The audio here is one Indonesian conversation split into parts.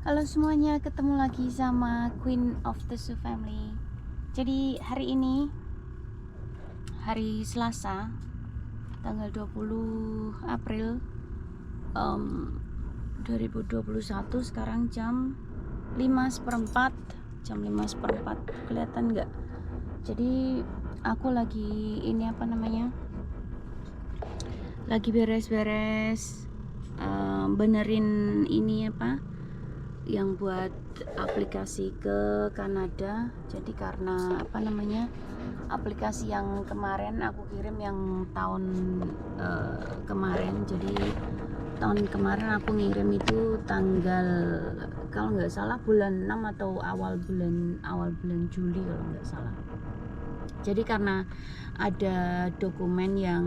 Halo semuanya, ketemu lagi sama Queen of the Zoo Family. Jadi hari ini hari Selasa tanggal 20 April 2021. Sekarang jam 5:04. Kelihatan nggak? Jadi aku lagi lagi beres-beres, benerin ini yang buat aplikasi ke Kanada. Jadi karena aplikasi yang kemarin aku kirim yang tahun kemarin, jadi tahun kemarin aku ngirim itu tanggal, kalau nggak salah bulan 6 atau awal bulan Juli kalau nggak salah. Jadi karena ada dokumen yang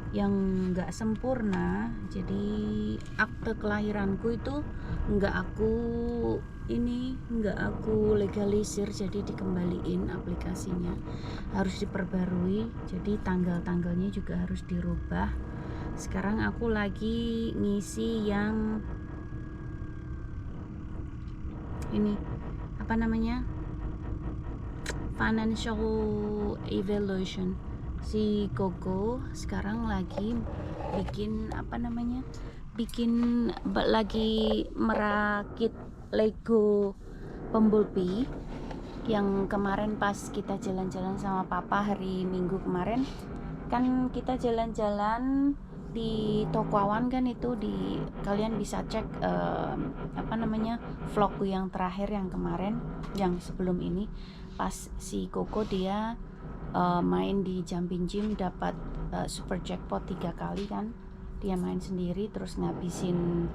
yang nggak sempurna, jadi akte kelahiranku itu nggak aku legalisir, jadi dikembaliin aplikasinya, harus diperbarui, jadi tanggal-tanggalnya juga harus dirubah. Sekarang aku lagi ngisi yang ini financial evaluation. Si Koko sekarang lagi lagi merakit Lego Bumblebee yang kemarin pas kita jalan-jalan sama Papa hari Minggu kemarin. Kan kita jalan-jalan di Toko Awan kan, itu kalian bisa cek vlogku yang terakhir, yang kemarin, yang sebelum ini, pas si Koko dia main di Jumping Gym, dapat super jackpot 3 kali kan. Dia main sendiri terus ngabisin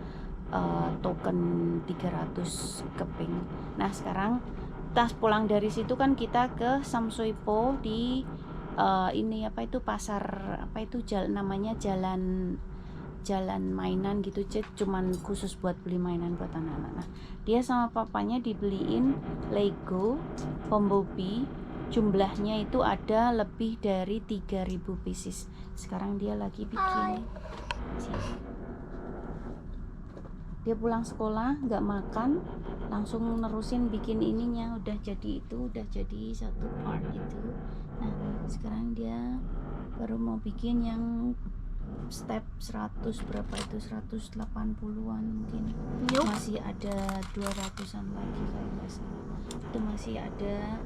token 300 keping. Nah sekarang tas pulang dari situ kan kita ke Samsoipo di pasar jalan mainan gitu, cuman khusus buat beli mainan buat anak-anak. Nah, dia sama papanya dibeliin Lego Bumblebee, jumlahnya itu ada lebih dari 3000 pieces. Sekarang dia lagi bikin. Dia pulang sekolah nggak makan, langsung nerusin bikin ininya. Udah jadi satu part itu. Nah sekarang dia baru mau bikin yang step 100 berapa itu, 180-an mungkin. Masih ada 200-an lagi kalau nggak salah. Itu masih ada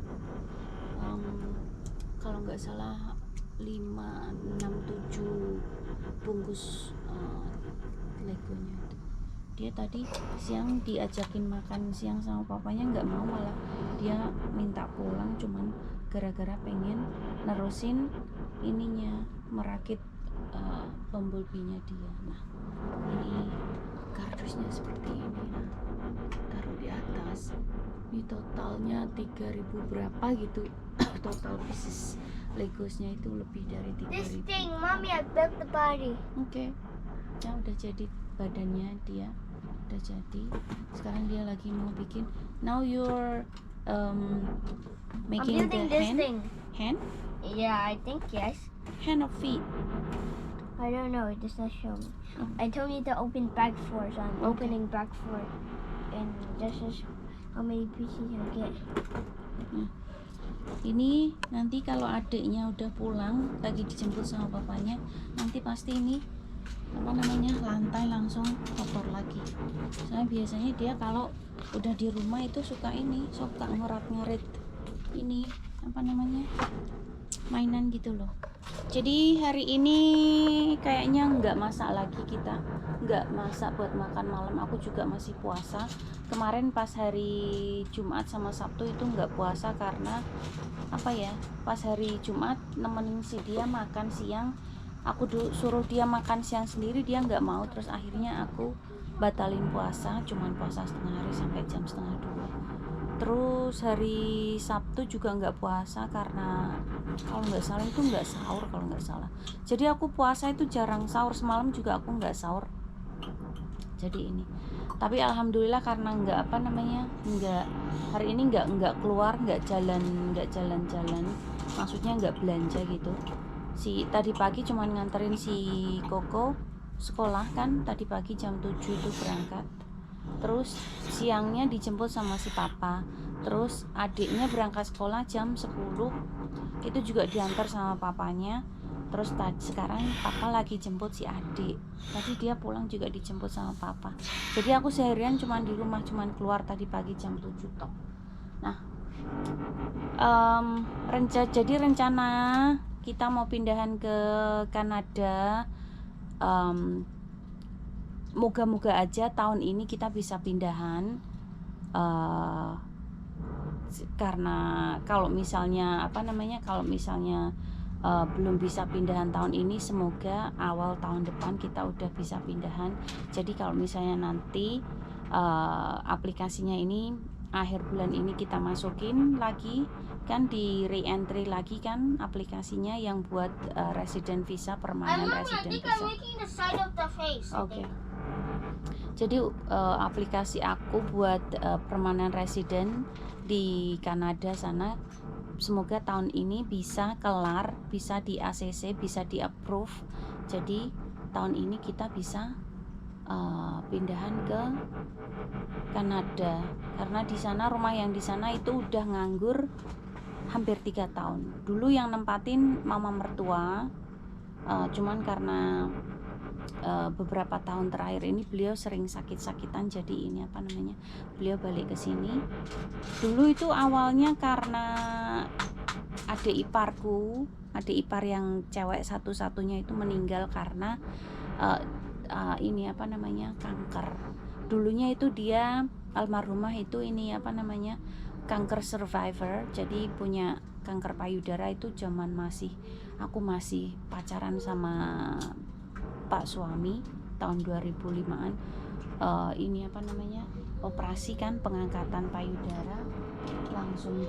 kalau nggak salah 5, 6, 7 bungkus legonya itu. Dia tadi siang diajakin makan siang sama papanya, nggak mau, malah dia minta pulang, cuman gara-gara pengen nerusin merakit Bumblebee-nya dia. Nah ini kardusnya seperti ini, taruh di atas. Ini totalnya 3000 berapa gitu. Total pieces Legosnya itu lebih dari 3000. This thing, mommy, I built the body. Oke. Nah udah jadi badannya dia, udah jadi. Sekarang dia lagi mau bikin. Now you're making I'm building the this thing. hand Yeah, I think yes. hand or feet. I don't know. It does not show me. Oh. I told you to open bag 4, so I'm Okay. opening bag 4, and this is how many pieces I get. Ini nanti kalau adiknya udah pulang, lagi dijemput sama papanya, nanti pasti ini lantai langsung kotor lagi. Soalnya biasanya dia kalau udah di rumah itu suka ngerat-ngerit ini mainan gitu loh. Jadi hari ini kayaknya nggak masak lagi, kita nggak masak buat makan malam. Aku juga masih puasa. Kemarin pas hari Jumat sama Sabtu itu nggak puasa karena pas hari Jumat nemenin si dia makan siang, aku suruh dia makan siang sendiri, dia nggak mau, terus akhirnya aku batalin puasa, cuman puasa setengah hari sampai jam 1:30. Terus hari Sabtu juga nggak puasa karena kalau nggak salah itu nggak sahur kalau nggak salah. Jadi aku puasa itu jarang sahur, semalam juga aku nggak sahur. Jadi ini, tapi alhamdulillah karena hari ini nggak keluar, nggak jalan-jalan, maksudnya nggak belanja gitu. Tadi pagi cuman nganterin si Koko sekolah kan, tadi pagi jam 7 itu berangkat, terus siangnya dijemput sama si papa, terus adiknya berangkat sekolah jam 10 itu juga diantar sama papanya. Terus sekarang papa lagi jemput si adik, tadi dia pulang juga dijemput sama papa. Jadi aku seharian cuman di rumah, cuman keluar tadi pagi jam 7 tok. Nah, jadi rencana kita mau pindahan ke Kanada. Moga-moga aja tahun ini kita bisa pindahan, karena kalau misalnya belum bisa pindahan tahun ini, semoga awal tahun depan kita udah bisa pindahan. Jadi kalau misalnya nanti aplikasinya ini akhir bulan ini kita masukin lagi kan, di re-entry lagi kan aplikasinya yang buat resident visa, permanent resident visa. Oke. Jadi aplikasi aku buat permanent resident di Kanada sana, semoga tahun ini bisa kelar, bisa di ACC, bisa di approve. Jadi tahun ini kita bisa pindahan ke Kanada, karena di sana rumah yang di sana itu udah nganggur hampir 3 tahun. Dulu yang nempatin mama mertua, cuman karena beberapa tahun terakhir ini beliau sering sakit-sakitan, jadi ini beliau balik ke sini. Dulu itu awalnya karena adik ipar yang cewek satu-satunya itu meninggal karena kanker. Dulunya itu dia almarhumah itu kanker survivor, jadi punya kanker payudara itu zaman aku masih pacaran sama Pak suami tahun 2005-an. Operasi kan, pengangkatan payudara, langsung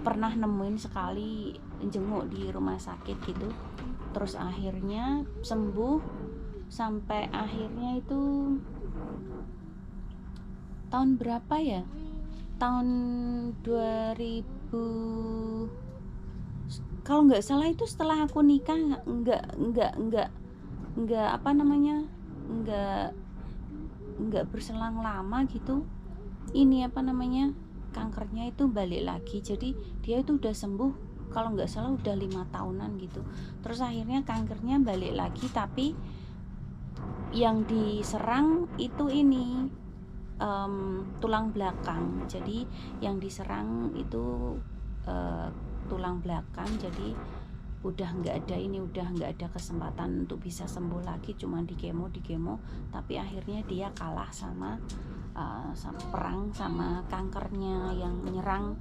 pernah nemuin sekali jenguk di rumah sakit gitu, terus akhirnya sembuh. Sampai akhirnya itu tahun berapa ya, tahun 2000 kalau nggak salah itu setelah aku nikah, nggak berselang lama gitu, kankernya itu balik lagi. Jadi dia itu udah sembuh, kalau nggak salah udah 5 tahunan gitu. Terus akhirnya kankernya balik lagi, tapi yang diserang itu tulang belakang. Jadi yang diserang itu tulang belakang, jadi udah nggak ada kesempatan untuk bisa sembuh lagi, cuma di kemo. Tapi akhirnya dia kalah sama perang sama kankernya yang menyerang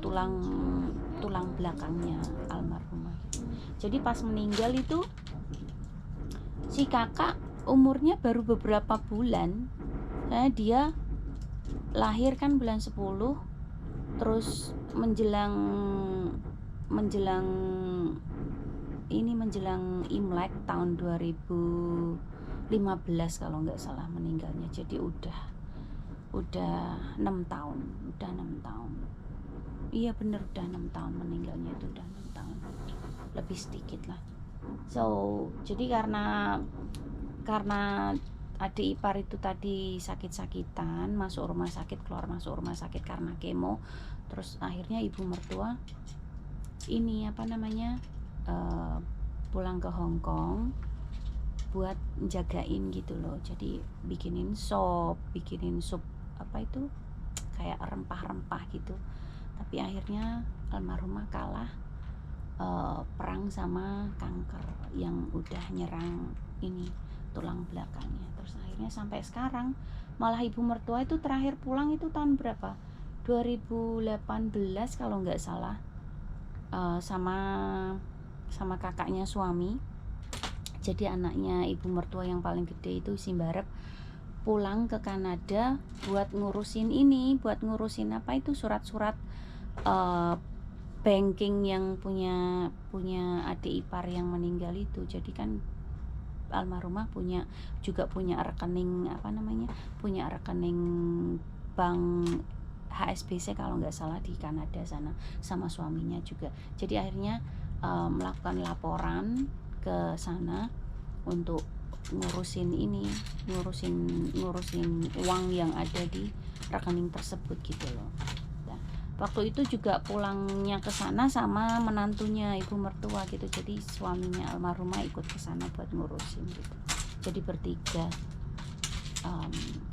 tulang belakangnya almarhumah. Jadi pas meninggal itu si kakak umurnya baru beberapa bulan. Dia lahir kan bulan 10, terus menjelang Imlek tahun 2015 kalau nggak salah meninggalnya. Jadi udah 6 tahun. Iya bener, udah 6 tahun meninggalnya, itu udah 6 tahun lebih sedikit lah. Jadi karena adik ipar itu tadi sakit-sakitan, masuk rumah sakit, keluar masuk rumah sakit karena kemo. Terus akhirnya ibu mertua pulang ke Hong Kong buat jagain gitu loh. Jadi bikinin sup kayak rempah-rempah gitu. Tapi akhirnya almarhumah kalah perang sama kanker yang udah nyerang tulang belakangnya. Terus akhirnya sampai sekarang, malah ibu mertua itu terakhir pulang itu tahun berapa, 2018 kalau nggak salah, sama kakaknya suami. Jadi anaknya ibu mertua yang paling gede itu si Mbarep pulang ke Kanada buat ngurusin surat-surat banking yang punya adik ipar yang meninggal itu. Jadi kan almarhumah punya rekening bank HSBC kalau nggak salah di Kanada sana, sama suaminya juga. Jadi akhirnya melakukan laporan ke sana untuk ngurusin uang yang ada di rekening tersebut gitu loh. Nah, waktu itu juga pulangnya ke sana sama menantunya, ibu mertua gitu. Jadi suaminya almarhumah ikut ke sana buat ngurusin gitu. Jadi bertiga,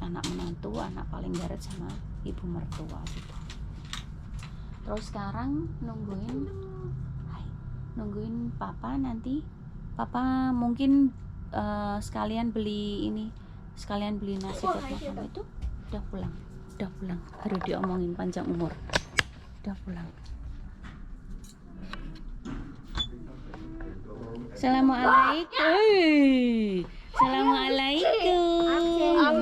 anak menantu, anak paling garet sama ibu mertua gitu. Terus sekarang nungguin papa. Nanti papa mungkin sekalian beli nasi buat makan. Itu udah pulang, baru diomongin panjang umur, udah pulang. Assalamualaikum. Waalaikumsalam.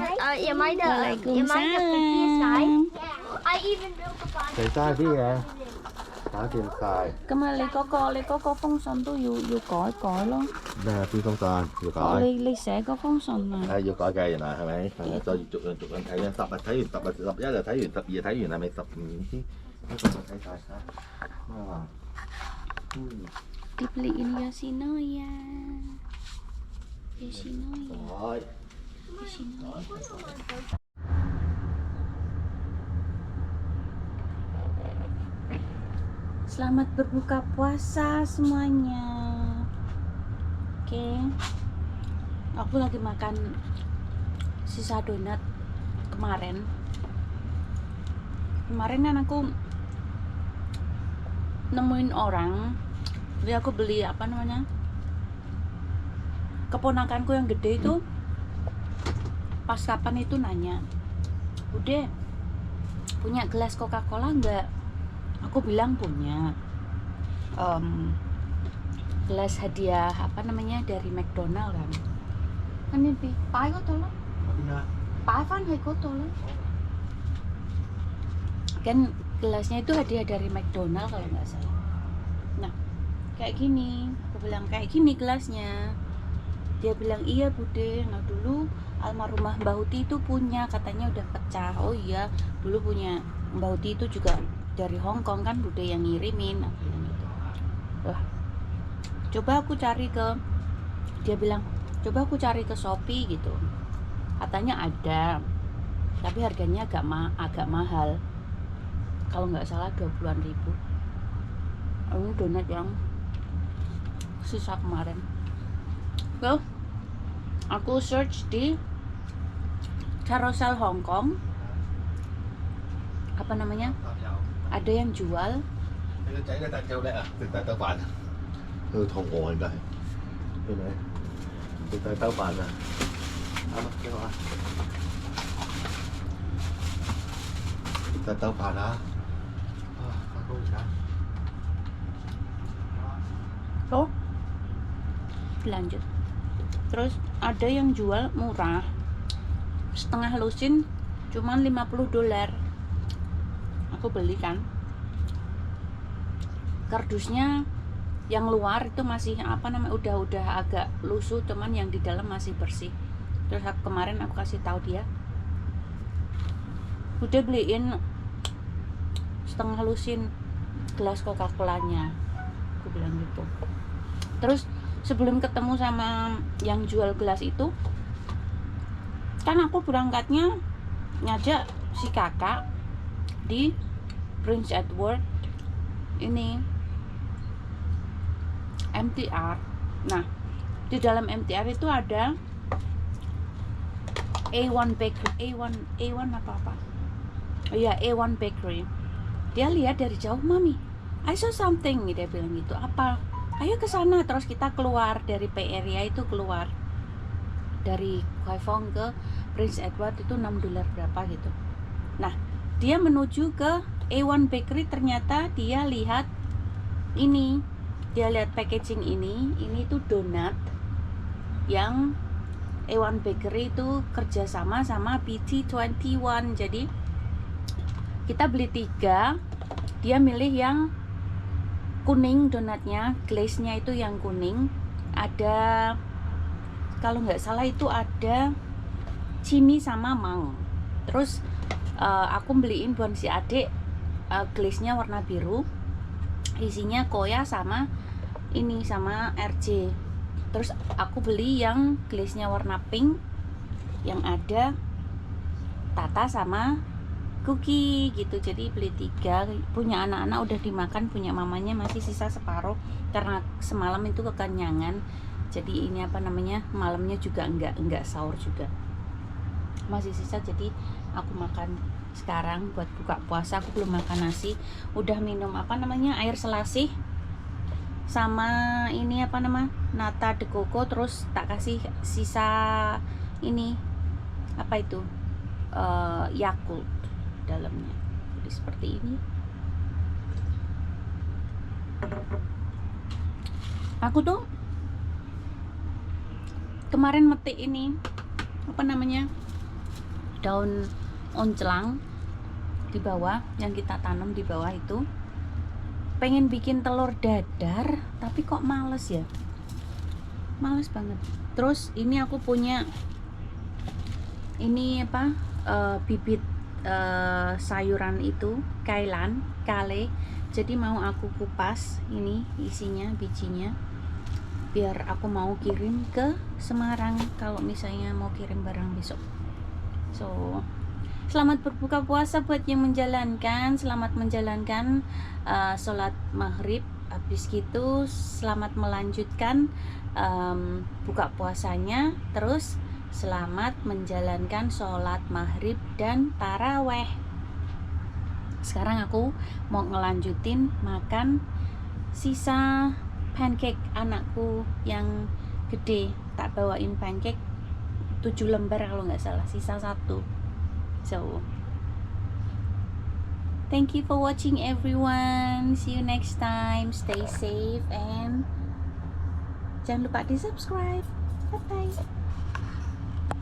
I even built a fire. 洗晒啲嘢，打掂晒。 咁啊，你嗰個封信都要改咯。咩邊封信要改？你寫嗰封信啊？係要改嘅，原來係咪？再逐樣睇啊！10日睇完，10日11就睇完，12睇完係咪12先？一個個睇晒嚇。啊，Dibeliin Yoshinoya.改。 Selamat berbuka puasa semuanya. Oke. Aku lagi makan sisa donat kemarin. Kan aku nemuin orang. Jadi aku beli keponakanku yang gede itu pas kapan itu nanya, "Udah punya gelas Coca-Cola enggak?" Aku bilang punya. Gelas hadiah dari McDonald kan. Kan ini pai ko tolong. Pai fan hai ko tolong. Kan gelasnya itu hadiah dari McDonald kalau nggak salah. Nah, kayak gini. Aku bilang kayak gini gelasnya. Dia bilang iya Bude. Nah dulu almarhumah Mbak Huti itu punya, katanya udah pecah. Oh iya, dulu punya Mbak Huti itu juga dari Hong Kong kan, Bude yang ngirimin. Aku bilang gitu. Wah, coba aku cari ke Shopee gitu. Katanya ada, tapi harganya agak mahal. Kalau nggak salah 20-an ribu. Ini donat yang sisa kemarin. Well, aku search di Carousel Hong Kong. Ada yang jual. 你個仔咧大夠叻啊！食大兜飯啊！佢肚餓應該係，係咪？食大兜飯啊！啱啊，幾好啊！食大兜飯啊！啊，發高茶。 Oh, lanjut. Terus ada yang jual murah, setengah lusin cuman $50. Aku beli kan. Kardusnya yang luar itu masih udah agak lusuh, cuman yang di dalam masih bersih. Terus kemarin aku kasih tahu dia, udah beliin setengah lusin gelas Coca-Colanya. Aku bilang gitu. Terus sebelum ketemu sama yang jual gelas itu, kan aku berangkatnya ngajak si kakak di Prince Edward ini MTR. Nah, di dalam MTR itu ada A1 Bakery, A1 apa? Oh iya, A1 Bakery. Dia lihat dari jauh, "Mami, I saw something," dia bilang gitu. "Apa? Ayo ke sana." Terus kita keluar dari Bay Area itu, keluar dari Kaifong ke Prince Edward itu $6 berapa gitu. Nah, dia menuju ke A1 Bakery, ternyata dia lihat packaging ini tuh donat yang A1 Bakery itu kerjasama sama PT21. Jadi kita beli 3, dia milih yang kuning donatnya, glaze-nya itu yang kuning. Ada, kalau nggak salah itu ada cimi sama mang. Terus aku beliin buat si adik glaze-nya warna biru, isinya koya sama ini sama RJ. Terus aku beli yang glaze-nya warna pink yang ada Tata sama Cookie gitu. Jadi beli 3, punya anak-anak udah dimakan, punya mamanya masih sisa separuh karena semalam itu kekenyangan. Jadi ini apa namanya, malamnya juga enggak sahur juga, masih sisa, jadi aku makan sekarang buat buka puasa. Aku belum makan nasi, udah minum apa namanya air selasih sama ini apa nama nata de coco, terus tak kasih sisa ini apa itu Yakult dalamnya. Jadi seperti ini. Aku tuh kemarin metik ini apa namanya daun oncelang di bawah, yang kita tanam di bawah itu, pengen bikin telur dadar tapi kok males ya, males banget. Terus ini aku punya ini apa bibit sayuran itu kailan kale, jadi mau aku kupas ini isinya bijinya biar aku mau kirim ke Semarang kalau misalnya mau kirim barang besok. So selamat berbuka puasa buat yang menjalankan, selamat menjalankan sholat maghrib. Habis gitu selamat melanjutkan buka puasanya, terus selamat menjalankan sholat maghrib dan taraweh. Sekarang aku mau ngelanjutin makan sisa pancake anakku yang gede. Tak bawain pancake 7 lembar kalau nggak salah, sisa 1. So thank you for watching everyone, see you next time, stay safe and jangan lupa di subscribe.